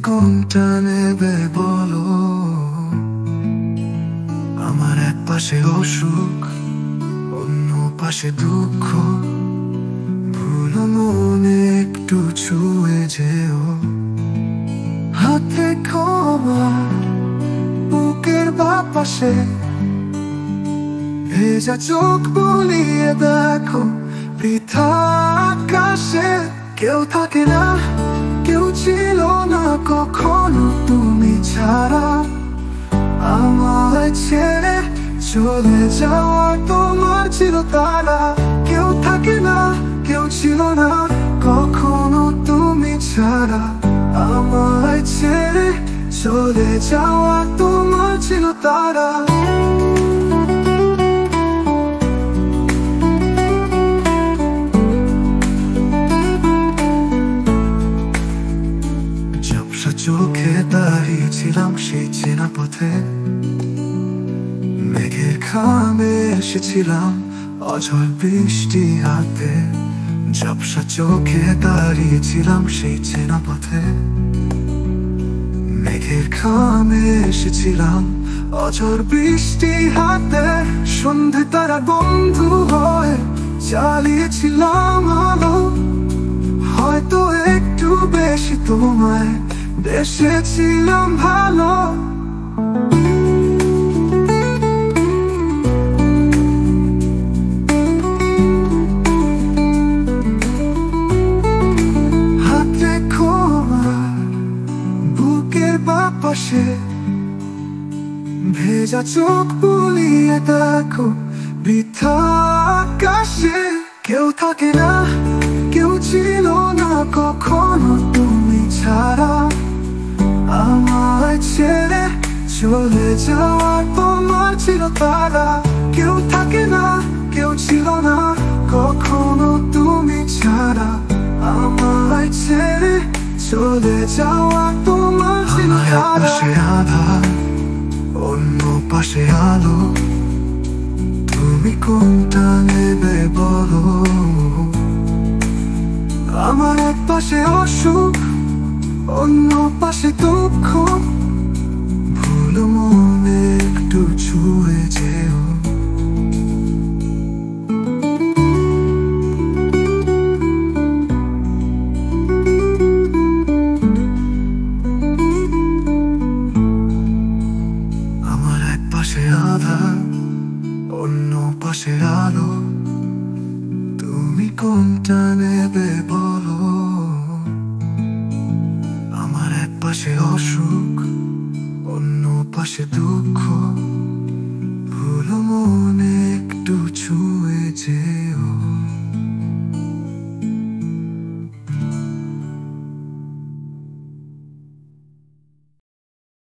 কোনটা নেবে বলো? আমার এক পাশে অসুখ, অন্য পাশে দুঃখ। ভুলো মনে একটু ছুঁয়ে যেও। হাতে ক্ষমা বুকের বাপাশে, ভেজা চোখ বুলিয়ে দেখো বৃথা আকাশে। কেউ থাকে না, কেউ ছিল না কখনো তুমি ছাড়া। আমায় ছেড়ে চলে যাওয়া তোমার ছিল তারা। কেউ থাকে না, কেউ ছিল না কখনো তুমি ছাড়া। আমায় ছেড়ে চলে যাওয়া তোমার ছিল তারা। চোখে দাঁড়িয়েছিলাম সেই চেনা পথে, মেঘের খামে এসেছিলাম অঝড় বৃষ্টি হাতে। ঝাপসা চোখে দাঁড়িয়েছিলাম সেই চেনা পথে, মেঘের খামে এসেছিলাম অঝড় বৃষ্টি হাতে। সন্ধে তারা বন্ধু হয়ে চালিয়েছিলাম আলো, হয়তো একটু বেশি তোমায় বেসেছিলাম ভালো। হাতে ক্ষমা বুকের বাপাশে, ভেজা চোখ বুলিয়ে দেখো বৃথা আকাশে। কেউ থাকে না, কেউ ছিল না কখনো তুমি ছাড়া। আমায় ছেড়ে চলে যাওয়া তোমার ছিল তারা। কেউ থাকে না, কেউ ছিল না কখনো তুমি ছাড়া। আমায় ছেড়ে চলে যাওয়া তোমার ছিল তারা। পাশে আধার, অন্য পাশে আলো, তুমি কোনটা নেবে বলো? আমার এক পাশে অসুখ, অন্য পাশে দুঃখ। ভুলো মনে একটু ছুঁয়ে যেও। আমার এক পাশে আধার, অন্য পাশে আলো, তুমি কোনটা নেবে বলো? আমার এক পাশে অসুখ, অন্য পাশে দুঃখ।